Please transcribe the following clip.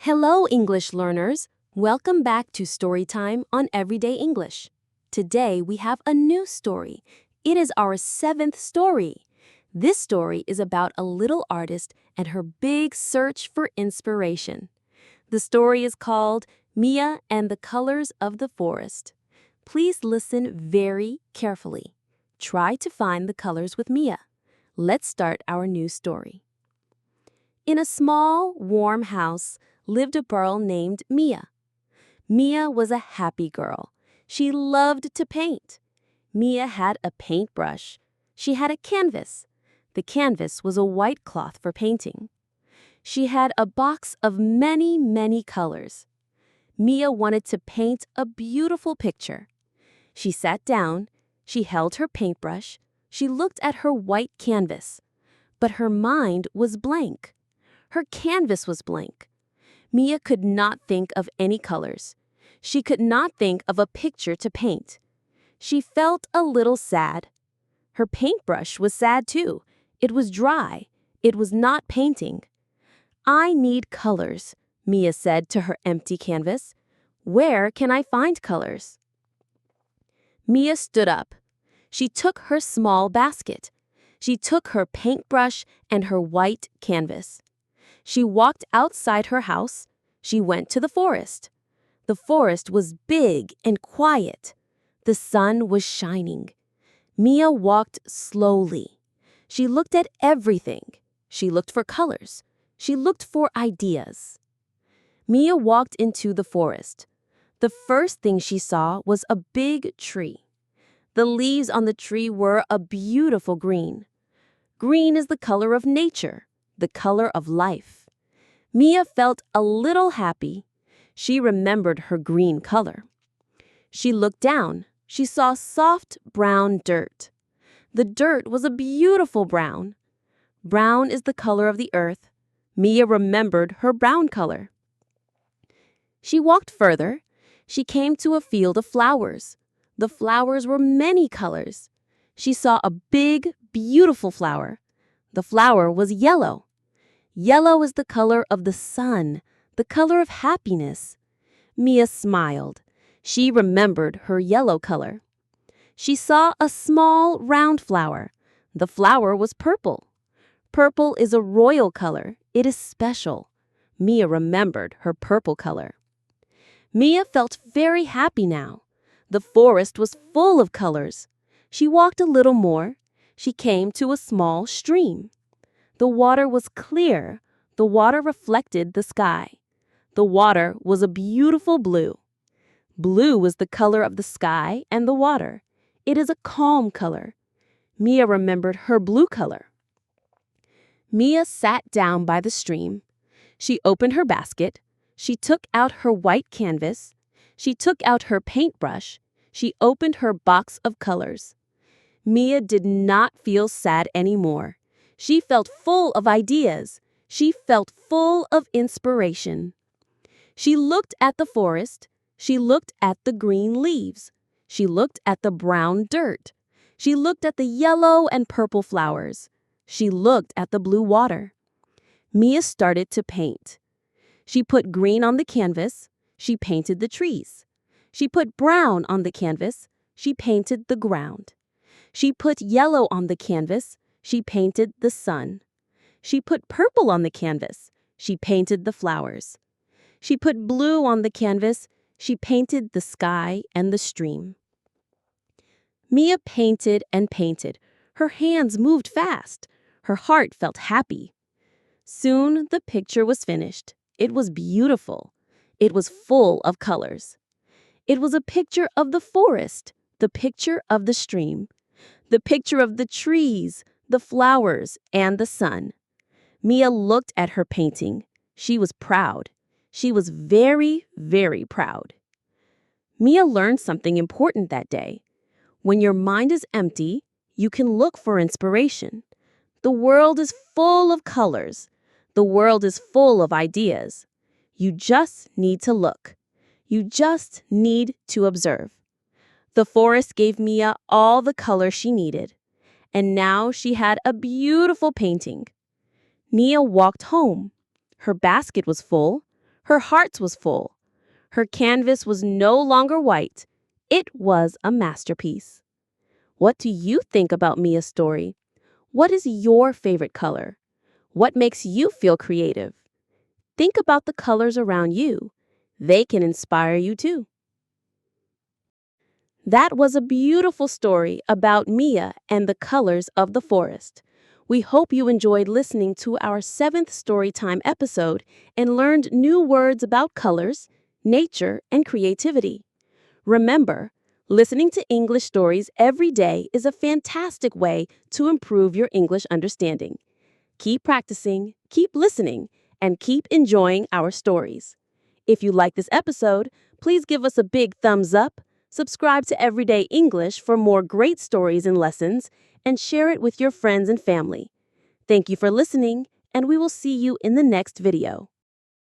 Hello, English learners. Welcome back to Storytime on Everyday English. Today we have a new story. It is our 7th story. This story is about a little artist and her big search for inspiration. The story is called Mia and the Colors of the Forest. Please listen very carefully. Try to find the colors with Mia. Let's start our new story. In a small, warm house lived a girl named Mia. Mia was a happy girl. She loved to paint. Mia had a paintbrush. She had a canvas. The canvas was a white cloth for painting. She had a box of many, many colors. Mia wanted to paint a beautiful picture. She sat down. She held her paintbrush. She looked at her white canvas. But her mind was blank. Her canvas was blank. Mia could not think of any colors. She could not think of a picture to paint. She felt a little sad. Her paintbrush was sad too. It was dry. It was not painting. "I need colors," Mia said to her empty canvas. "Where can I find colors?" Mia stood up. She took her small basket. She took her paintbrush and her white canvas. She walked outside her house. She went to the forest. The forest was big and quiet. The sun was shining. Mia walked slowly. She looked at everything. She looked for colors. She looked for ideas. Mia walked into the forest. The first thing she saw was a big tree. The leaves on the tree were a beautiful green. Green is the color of nature, the color of life. Mia felt a little happy. She remembered her green color. She looked down. She saw soft brown dirt. The dirt was a beautiful brown. Brown is the color of the earth. Mia remembered her brown color. She walked further. She came to a field of flowers. The flowers were many colors. She saw a big, beautiful flower. The flower was yellow. Yellow is the color of the sun, the color of happiness. Mia smiled. She remembered her yellow color. She saw a small, round flower. The flower was purple. Purple is a royal color. It is special. Mia remembered her purple color. Mia felt very happy now. The forest was full of colors. She walked a little more. She came to a small stream. The water was clear. The water reflected the sky. The water was a beautiful blue. Blue is the color of the sky and the water. It is a calm color. Mia remembered her blue color. Mia sat down by the stream. She opened her basket. She took out her white canvas. She took out her paintbrush. She opened her box of colors. Mia did not feel sad anymore. She felt full of ideas. She felt full of inspiration. She looked at the forest. She looked at the green leaves. She looked at the brown dirt. She looked at the yellow and purple flowers. She looked at the blue water. Mia started to paint. She put green on the canvas. She painted the trees. She put brown on the canvas. She painted the ground. She put yellow on the canvas. She painted the sun. She put purple on the canvas. She painted the flowers. She put blue on the canvas. She painted the sky and the stream. Mia painted and painted. Her hands moved fast. Her heart felt happy. Soon the picture was finished. It was beautiful. It was full of colors. It was a picture of the forest, the picture of the stream, the picture of the trees, the flowers, and the sun. Mia looked at her painting. She was proud. She was very, very proud. Mia learned something important that day. When your mind is empty, you can look for inspiration. The world is full of colors. The world is full of ideas. You just need to look. You just need to observe. The forest gave Mia all the color she needed. And now she had a beautiful painting. Mia walked home. Her basket was full. Her heart was full. Her canvas was no longer white. It was a masterpiece. What do you think about Mia's story? What is your favorite color? What makes you feel creative? Think about the colors around you. They can inspire you too. That was a beautiful story about Mia and the colors of the forest. We hope you enjoyed listening to our 7th Storytime episode and learned new words about colors, nature, and creativity. Remember, listening to English stories every day is a fantastic way to improve your English understanding. Keep practicing, keep listening, and keep enjoying our stories. If you like this episode, please give us a big thumbs up, subscribe to Everyday English for more great stories and lessons, and share it with your friends and family. Thank you for listening, and we will see you in the next video.